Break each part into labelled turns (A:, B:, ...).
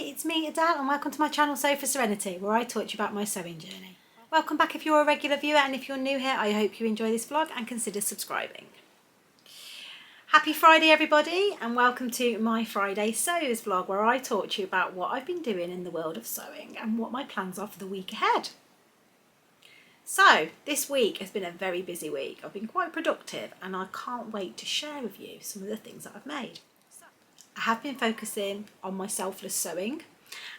A: it's me Adele and welcome to my channel Sew for Serenity, where I talk to you about my sewing journey. Welcome back if you're a regular viewer, and if you're new here I hope you enjoy this vlog and consider subscribing. Happy Friday everybody, and welcome to my Friday Sews vlog, where I talk to you about what I've been doing in the world of sewing and what my plans are for the week ahead. So this week has been a very busy week. I've been quite productive and I can't wait to share with you some of the things that I've made. I have been focusing on my selfless sewing.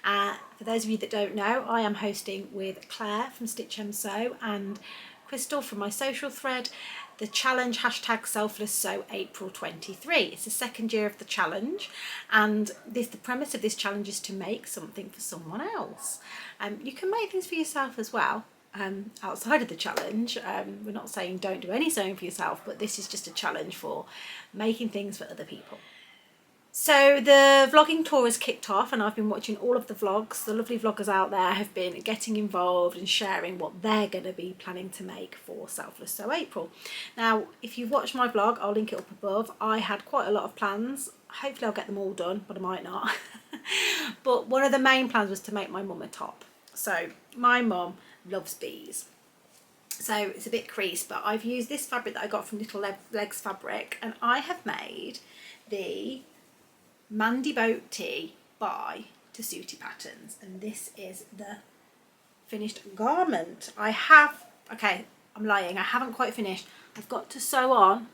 A: For those of you that don't know, I am hosting with Claire from Stitch and Sew and Crystal from my social thread the challenge hashtag selfless sew April 23. It's the second year of the challenge, and the premise of this challenge is to make something for someone else. You can make things for yourself as well. Outside of the challenge, we're not saying don't do any sewing for yourself, but this is just a challenge for making things for other people. So the vlogging tour has kicked off and I've been watching all of the vlogs. The lovely vloggers out there have been getting involved and sharing what they're going to be planning to make for Selfless Sew April. Now, if you've watched my vlog, I'll link it up above. I had quite a lot of plans. Hopefully I'll get them all done, but I might not. But one of the main plans was to make my mum a top. So my mum loves bees. So it's a bit creased, but I've used this fabric that I got from Little Legs Fabric, and I have made the Mandy Boat Tee by Tessuti Patterns, and this is the finished garment. Okay, I'm lying, I haven't quite finished. I've got to sew on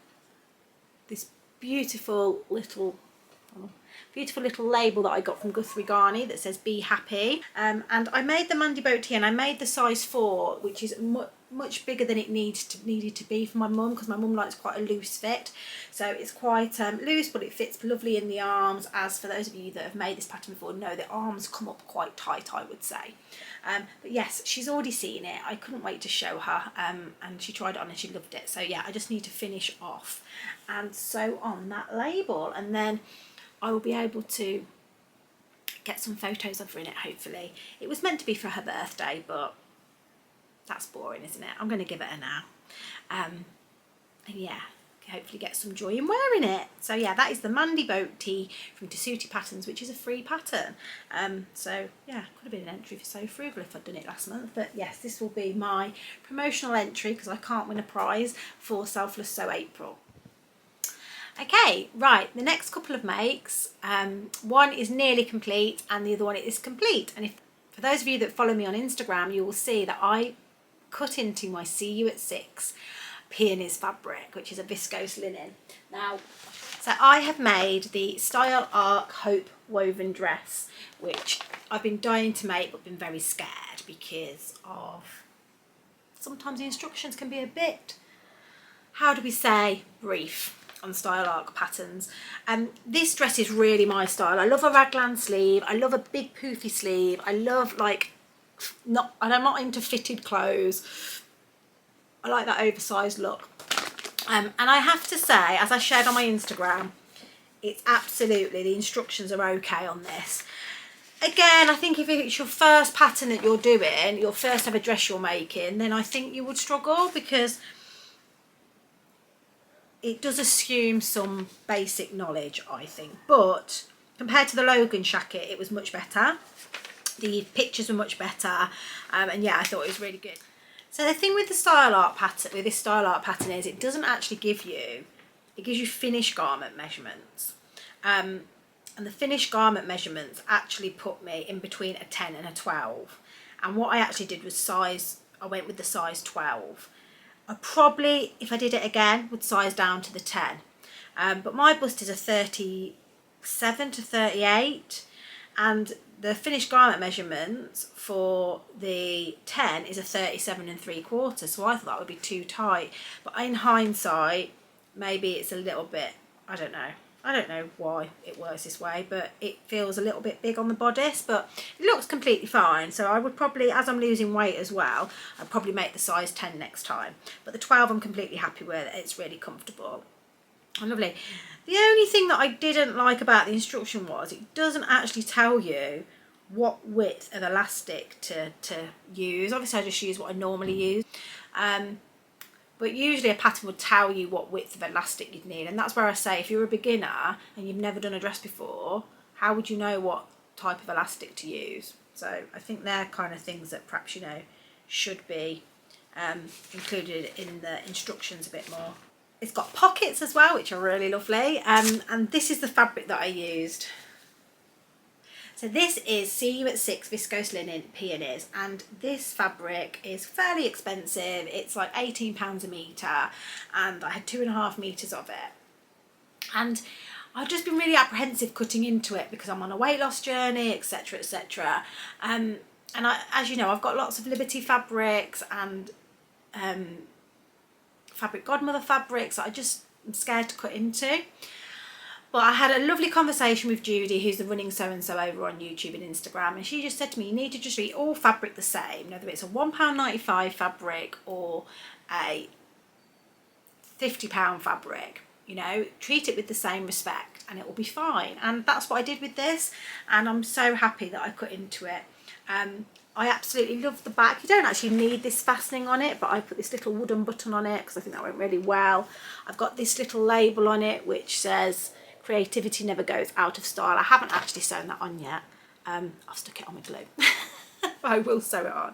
A: this beautiful little label that I got from Guthrie Garney that says "Be Happy," and I made the Mandy Boat Tee, and I made the size 4, which is much bigger than it needed to be for my mum, because my mum likes quite a loose fit. So it's quite loose, but it fits lovely in the arms. As for those of you that have made this pattern before know, the arms come up quite tight, I would say. But yes, she's already seen it. I couldn't wait to show her, and she tried it on and she loved it. So yeah, I just need to finish off and sew on that label, and then I will be able to get some photos of her in it, hopefully. It was meant to be for her birthday, but that's boring, isn't it? I'm going to give it her now. And yeah, hopefully get some joy in wearing it. So yeah, that is the Mandy Boat Tee from Tessuti Patterns, which is a free pattern. So yeah, could have been an entry for So Frugal if I'd done it last month. But yes, this will be my promotional entry, because I can't win a prize for Selfless Sew April. Okay, right, the next couple of makes, one is nearly complete and the other one is complete. And for those of you that follow me on Instagram, you will see that I cut into my See You at 6 peonies fabric, which is a viscose linen. Now, so I have made the Style Arc Hope woven dress, which I've been dying to make but been very scared because of sometimes the instructions can be a bit, how do we say, brief on Style Arc patterns. And this dress is really my style. I love a raglan sleeve, I love a big poofy sleeve, I love and I'm not into fitted clothes. I like that oversized look. And I have to say, as I shared on my Instagram, it's absolutely, the instructions are okay on this. Again, I think if it's your first pattern that you're doing, your first ever dress you're making, then I think you would struggle, because it does assume some basic knowledge, I think. But compared to the Logan jacket, it was much better. The pictures were much better, and yeah, I thought it was really good. So the thing with the Style Art pattern, with this Style Art pattern, is it doesn't actually give you, it gives you finished garment measurements, and the finished garment measurements actually put me in between a 10 and a 12. And what I actually did was I went with the size 12. I probably, if I did it again, would size down to the 10. But my bust is a 37 to 38, and the finished garment measurements for the 10 is a 37 3/4. So I thought that would be too tight. But in hindsight, maybe it's a little bit, I don't know why it works this way, but it feels a little bit big on the bodice, but it looks completely fine. So I would probably, as I'm losing weight as well, I'd probably make the size 10 next time. But the 12 I'm completely happy with. It's really comfortable and lovely. The only thing that I didn't like about the instruction was it doesn't actually tell you what width of elastic to use. Obviously I just use what I normally use. But usually a pattern would tell you what width of elastic you'd need, and that's where I say if you're a beginner and you've never done a dress before, how would you know what type of elastic to use. So I think they're kind of things that perhaps, you know, should be included in the instructions a bit more. It's got pockets as well, which are really lovely, and this is the fabric that I used. So this is See You at 6 viscose linen peonies, and this fabric is fairly expensive. It's like £18 a metre, and I had 2.5 metres of it. And I've just been really apprehensive cutting into it because I'm on a weight loss journey, etc, etc. And as you know, I've got lots of Liberty fabrics and Fabric Godmother fabrics that I just am scared to cut into. But I had a lovely conversation with Judy, who's the running so-and-so over on YouTube and Instagram, and she just said to me, you need to just treat all fabric the same, whether it's a £1.95 fabric or a £50 fabric. You know, treat it with the same respect and it will be fine. And that's what I did with this, and I'm so happy that I cut into it. I absolutely love the back. You don't actually need this fastening on it, but I put this little wooden button on it because I think that went really well. I've got this little label on it which says creativity never goes out of style. I haven't actually sewn that on yet. I've stuck it on with glue. I will sew it on.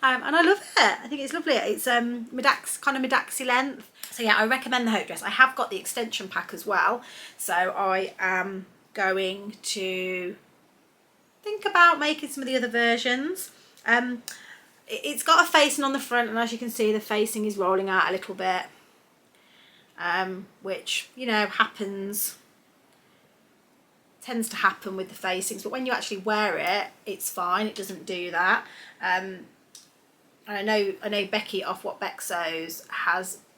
A: And I love it. I think it's lovely. It's kind of Midaxi length. So yeah, I recommend the Hope dress. I have got the extension pack as well. So I am going to think about making some of the other versions. It's got a facing on the front, and as you can see, the facing is rolling out a little bit, which, you know, tends to happen with the facings, but when you actually wear it, it's fine. It doesn't do that. And I know Becky off What Beck Sews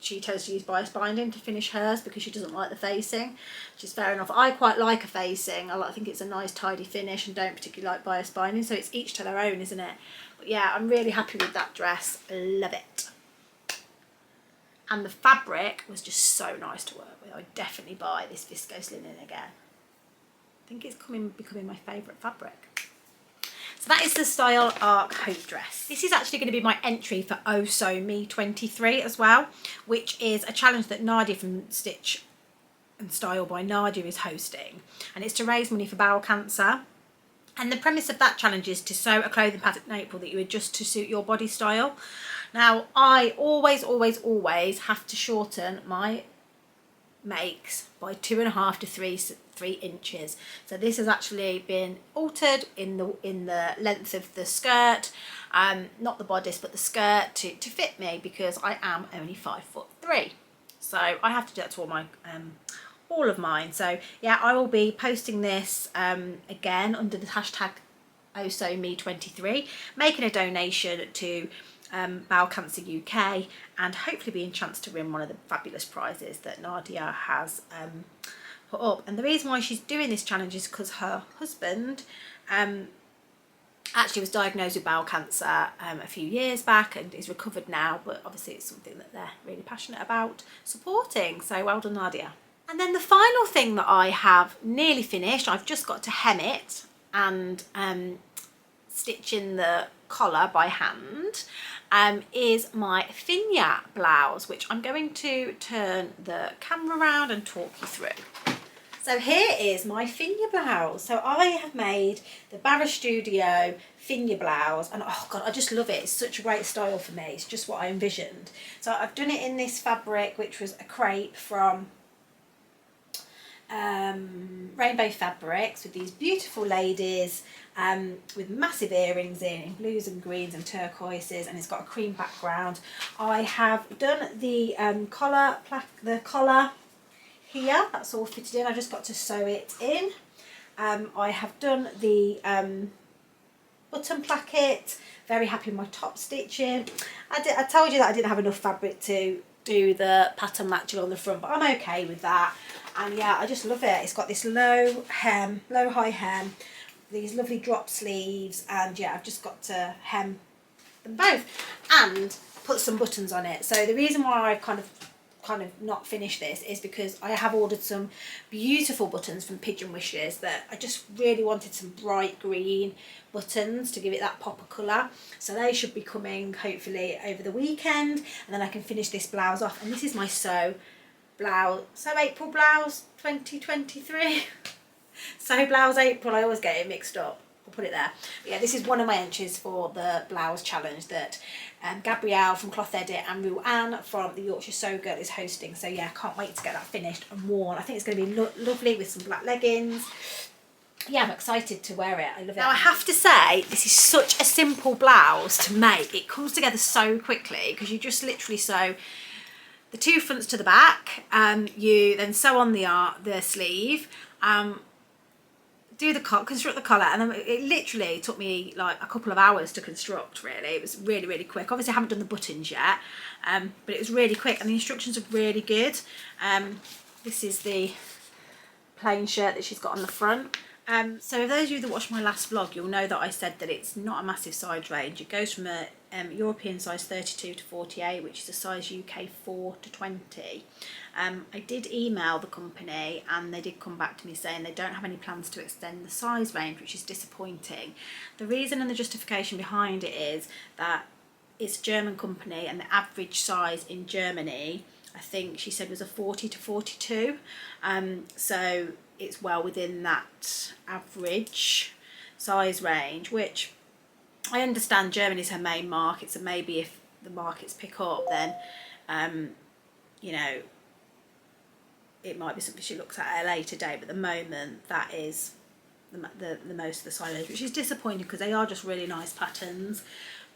A: she chose to use bias binding to finish hers because she doesn't like the facing, which is fair enough. I quite like a facing. I think it's a nice tidy finish and don't particularly like bias binding, so it's each to their own, isn't it? But yeah, I'm really happy with that dress. Love it. And the fabric was just so nice to work with. I'd definitely buy this viscose linen again. I think it's becoming my favourite fabric. So that is the Style Arc Hope dress. This is actually going to be my entry for Oh So Me 23 as well, which is a challenge that Nadia from Stitch and Style by Nadia is hosting, and it's to raise money for bowel cancer. And the premise of that challenge is to sew a clothing pattern in April that you adjust to suit your body style. Now, I always have to shorten my makes by 2.5 to 3 inches. So this has actually been altered in the length of the skirt, not the bodice but the skirt, to fit me, because I am only 5'3". So I have to do that to all of mine. So yeah, I will be posting this again under the hashtag OhSewMe23, making a donation to Bowel Cancer UK, and hopefully being a chance to win one of the fabulous prizes that Nadia has put up. And the reason why she's doing this challenge is because her husband actually was diagnosed with bowel cancer a few years back and is recovered now, but obviously it's something that they're really passionate about supporting. So well done, Nadia. And then the final thing that I have nearly finished, I've just got to hem it and stitch in the collar by hand, is my Finja blouse, which I'm going to turn the camera around and talk you through. So here is my Finja blouse. So I have made the Bara Studio Finja blouse, and oh god, I just love it. It's such a great style for me. It's just what I envisioned. So I've done it in this fabric, which was a crepe from Rainbow Fabrics, with these beautiful ladies with massive earrings in blues and greens and turquoises, and it's got a cream background. I have done the collar here, that's all fitted in. I just got to sew it in. I have done the button placket. Very happy with my top stitching. I told you that I didn't have enough fabric to do the pattern matching on the front, but I'm okay with that. And yeah, I just love it. It's got this low high hem, these lovely drop sleeves, and yeah, I've just got to hem them both and put some buttons on it. So the reason why I've kind of not finished this is because I have ordered some beautiful buttons from Pigeon Wishes that I just really wanted some bright green buttons to give it that pop of colour. So they should be coming hopefully over the weekend, and then I can finish this blouse off. And this is my Sew April blouse 2023. Sew blouse April, I always get it mixed up. we'll put it there. But yeah, this is one of my entries for the blouse challenge that Gabrielle from Cloth Edit and Ruanne from the Yorkshire Sew Girl is hosting. So yeah, I can't wait to get that finished and worn. I think it's going to be lovely with some black leggings. Yeah, I'm excited to wear it. I love it. Now I have to say, this is such a simple blouse to make. It comes together so quickly because you just literally sew the two fronts to the back. You then sew on the sleeve. Do the construct the collar, and then it literally took me like a couple of hours to construct. Really, it was really quick. Obviously I haven't done the buttons yet, but it was really quick, and the instructions are really good. This is the plain shirt that she's got on the front. So for those of you that watched my last vlog, you'll know that I said that it's not a massive size range. It goes from a European size 32 to 48, which is a size UK 4 to 20. I did email the company and they did come back to me saying they don't have any plans to extend the size range, which is disappointing. The reason and the justification behind it is that it's a German company and the average size in Germany, I think she said, was a 40 to 42. So it's well within that average size range, which I understand Germany's her main market, so maybe if the markets pick up, then you know, it might be something she looks at a later date, but at the moment that is the most of the size range, which is disappointing because they are just really nice patterns.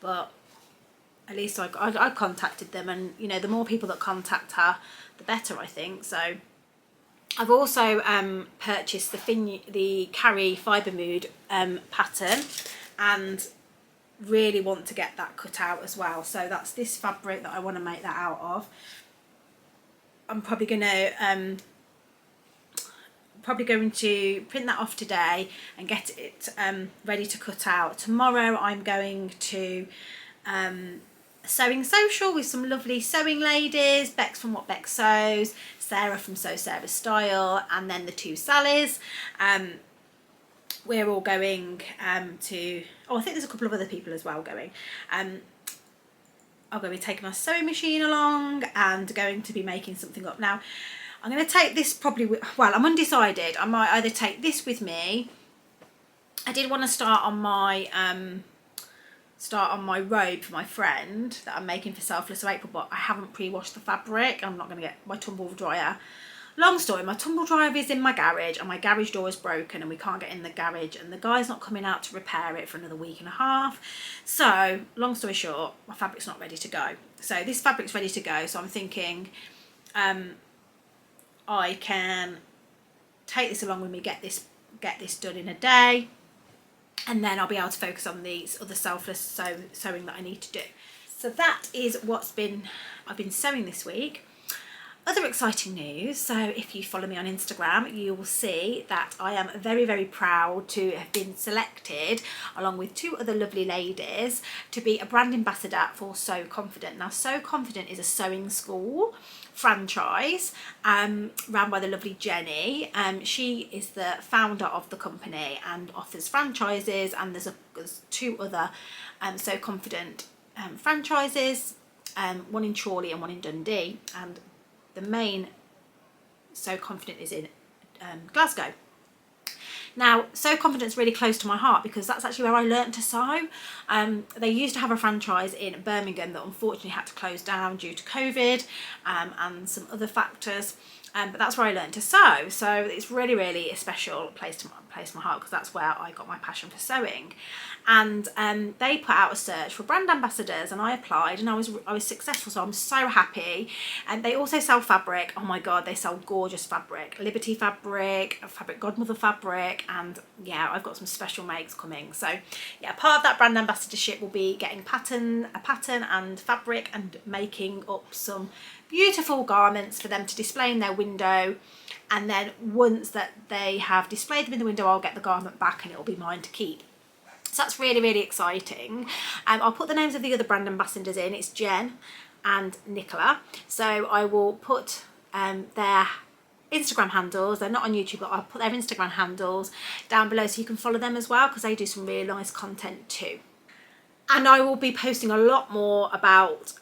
A: But at least I contacted them, and you know, the more people that contact her, the better, I think. So I've also purchased the Carry Fibre Mood pattern, and really want to get that cut out as well. So that's this fabric that I want to make that out of. I'm probably going to print that off today and get it ready to cut out. Tomorrow I'm going to sewing social with some lovely sewing ladies, Bex from What Bex Sews, Sarah from Sew Sarah's Style, and then the two Sallys. We're all going to, oh, I think there's a couple of other people as well going. I'm going to be taking my sewing machine along and going to be making something up. Now, I'm going to take this probably with, well, I'm undecided. I might either take this with me. I did want to start on my robe for my friend that I'm making for Selfless of April, but I haven't pre-washed the fabric. I'm not going to get my tumble dryer. Long story, my tumble dryer is in my garage and my garage door is broken and we can't get in the garage, and the guy's not coming out to repair it for another week and a half. So long story short, my fabric's not ready to go. So this fabric's ready to go, so I'm thinking I can take this along with me, get this done in a day, and then I'll be able to focus on these other selfless sewing that I need to do. So that is what's I've been sewing this week. Other exciting news, so if you follow me on Instagram, you will see that I am very proud to have been selected, along with two other lovely ladies, to be a brand ambassador for Sew Confident. Now, Sew Confident is a sewing school franchise run by the lovely Jenny. She is the founder of the company and offers franchises, and there's two other Sew Confident franchises, one in Chorley and one in Dundee, and the main Sew Confident is in Glasgow. Now, Sew Confident's really close to my heart because that's actually where I learnt to sew. They used to have a franchise in Birmingham that unfortunately had to close down due to COVID and some other factors. But that's where I learned to sew. So it's really a special place to my heart because that's where I got my passion for sewing. And they put out a search for brand ambassadors, and I applied and I was successful, so I'm so happy. And they also sell fabric. Oh my god, they sell gorgeous fabric, Liberty fabric, Fabric Godmother fabric, and yeah, I've got some special makes coming. So yeah, part of that brand ambassadorship will be getting a pattern and fabric and making up some beautiful garments for them to display in their window. And then once that they have displayed them in the window, I'll get the garment back and it'll be mine to keep. So that's really exciting. I'll put the names of the other brand ambassadors in. It's Jen and Nicola. So I will put their Instagram handles. They're not on YouTube, but I'll put their Instagram handles down below so you can follow them as well, because they do some really nice content too. And I will be posting a lot more about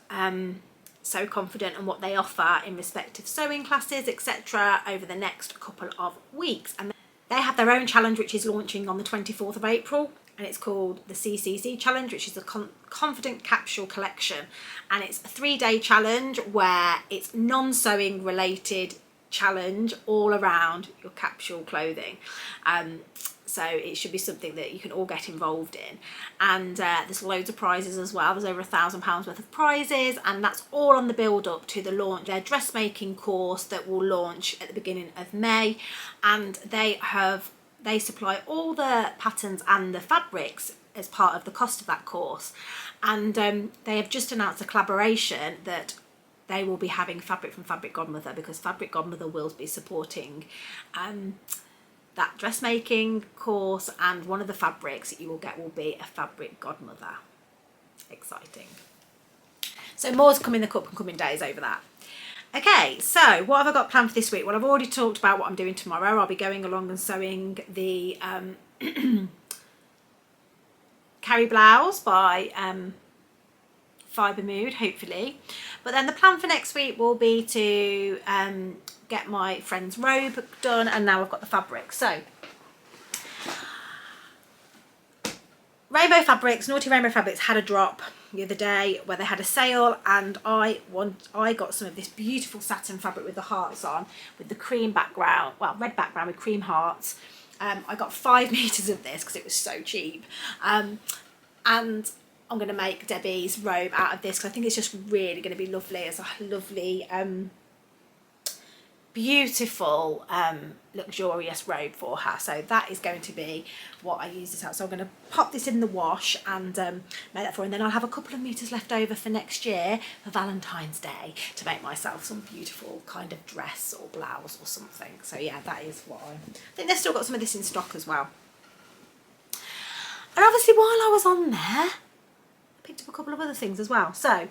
A: Sew Confident and what they offer in respect of sewing classes, etc. over the next couple of weeks. And They have their own challenge which is launching on the 24th of April, and it's called the CCC challenge, which is the Confident Capsule Collection, and it's a 3-day challenge where it's non-sewing related challenge all around your capsule clothing. So it should be something that you can all get involved in, and there's loads of prizes as well. There's over £1,000 worth of prizes, and that's all on the build up to the launch, their dressmaking course that will launch at the beginning of May. And they supply all the patterns and the fabrics as part of the cost of that course, and they have just announced a collaboration that they will be having fabric from Fabric Godmother, because Fabric Godmother will be supporting that dressmaking course, and one of the fabrics that you will get will be a Fabric Godmother. Exciting. So more to come in the coming days over that. Okay, so what have I got planned for this week? Well, I've already talked about what I'm doing tomorrow. I'll be going along and sewing the Carrie Blouse by Fibre Mood, hopefully. But then the plan for next week will be to get my friend's robe done, and now I've got the fabric. So Rainbow Fabrics, Naughty Rainbow Fabrics had a drop the other day where they had a sale, and I got some of this beautiful satin fabric with the hearts on, with the cream background, well, red background with cream hearts. I got 5 meters of this because it was so cheap, and I'm going to make Debbie's robe out of this because I think it's just really going to be lovely as a lovely beautiful luxurious robe for her. So that is going to be what I use this out. So I'm going to pop this in the wash and make that for her, and then I'll have a couple of meters left over for next year for Valentine's Day to make myself some beautiful kind of dress or blouse or something. So yeah, that is what I think. They've still got some of this in stock as well. And obviously while I was on there, I picked up a couple of other things as well. So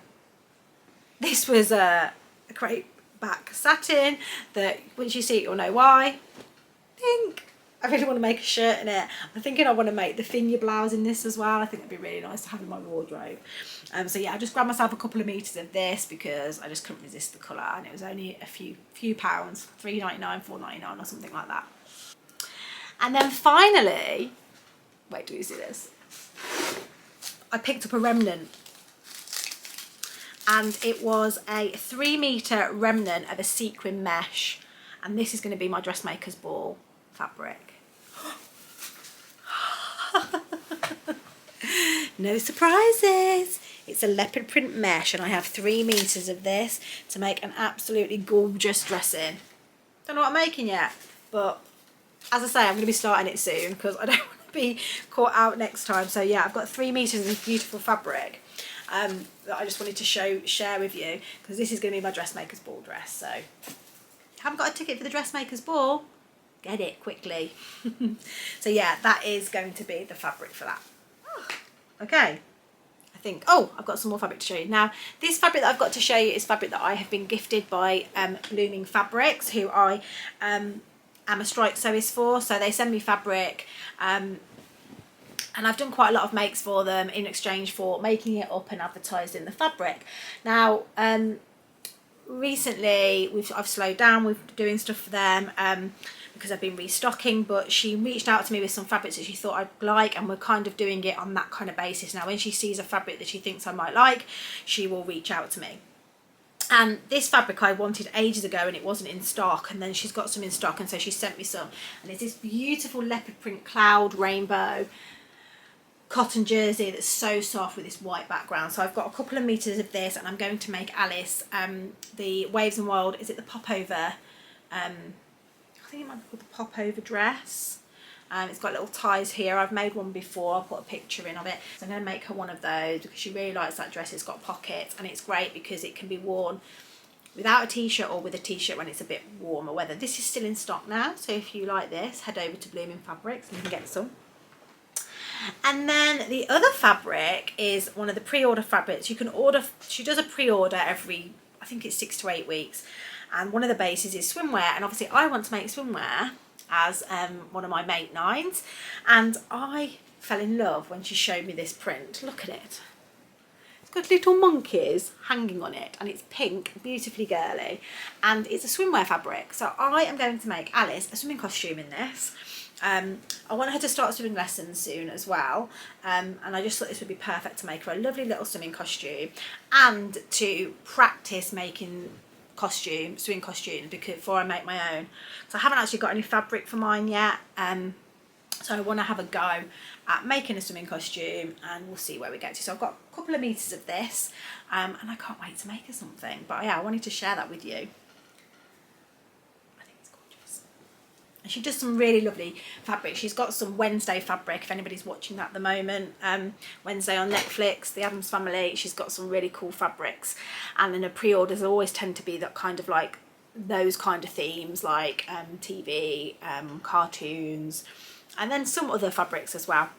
A: this was a crepe back satin that once you see it you'll know why. I really want to make a shirt in it. I'm thinking I want to make the Finja Blouse in this as well. I think it'd be really nice to have in my wardrobe. So yeah, I just grabbed myself a couple of meters of this because I just couldn't resist the colour, and it was only a few pounds, £3.99, £4.99 or something like that. And then finally, wait till you see this, I picked up a remnant, and it was a 3-meter remnant of a sequin mesh, and this is going to be my dressmaker's ball fabric. No surprises, it's a leopard print mesh, and I have 3 meters of this to make an absolutely gorgeous dress in. Don't know what I'm making yet, but as I say, I'm going to be starting it soon because I don't want to be caught out next time. So yeah, I've got 3 meters of this beautiful fabric that I just wanted to share with you, because this is going to be my dressmaker's ball dress. So if you haven't got a ticket for the dressmaker's ball, get it quickly. So yeah, that is going to be the fabric for that. Okay, I think, oh, I've got some more fabric to show you. Now, this fabric that I've got to show you is fabric that I have been gifted by Blooming Fabrics, who I am a strike sewist for. So they send me fabric, and I've done quite a lot of makes for them in exchange for making it up and advertising the fabric. Now, recently I've slowed down with doing stuff for them because I've been restocking, but she reached out to me with some fabrics that she thought I'd like, and we're kind of doing it on that kind of basis. Now, when she sees a fabric that she thinks I might like, she will reach out to me. And this fabric I wanted ages ago and it wasn't in stock, and then she's got some in stock, and so she sent me some, and it's this beautiful leopard print cloud rainbow cotton jersey that's so soft with this white background. So I've got a couple of meters of this, and I'm going to make Alice the Waves and Wild, is it the popover, I think it might be called the popover dress. It's got little ties here. I've made one before, I'll put a picture in of it. So I'm going to make her one of those because she really likes that dress. It's got pockets, and it's great because it can be worn without a t-shirt or with a t-shirt when it's a bit warmer weather. This is still in stock now, so if you like this, head over to Blooming Fabrics and you can get some. And then the other fabric is one of the pre-order fabrics. You can order, she does a pre-order every, I think it's 6 to 8 weeks. And one of the bases is swimwear. And obviously I want to make swimwear as one of my mate nines. And I fell in love when she showed me this print. Look at it. It's got little monkeys hanging on it, and it's pink, beautifully girly. And it's a swimwear fabric. So I am going to make Alice a swimming costume in this. I want her to start swimming lessons soon as well, and I just thought this would be perfect to make her a lovely little swimming costume and to practice making swimming costumes before I make my own. So I haven't actually got any fabric for mine yet, so I want to have a go at making a swimming costume, and we'll see where we get to. So I've got a couple of meters of this, and I can't wait to make her something. But yeah, I wanted to share that with you. And she does some really lovely fabric. She's got some Wednesday fabric, if anybody's watching that at the moment. Wednesday on Netflix, The Addams Family. She's got some really cool fabrics. And then her pre-orders always tend to be that kind of like those kind of themes, like TV, cartoons, and then some other fabrics as well.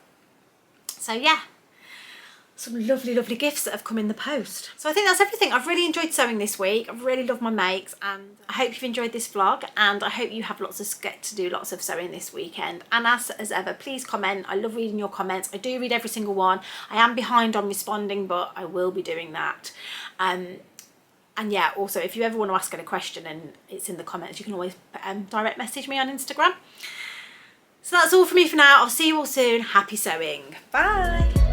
A: So yeah, some lovely, lovely gifts that have come in the post. So I think that's everything. I've really enjoyed sewing this week. I've really loved my makes, and I hope you've enjoyed this vlog, and I hope you have get to do lots of sewing this weekend. And as ever, please comment. I love reading your comments. I do read every single one. I am behind on responding, but I will be doing that. And yeah, also if you ever want to ask a question and it's in the comments, you can always direct message me on Instagram. So that's all from me for now. I'll see you all soon. Happy sewing. Bye.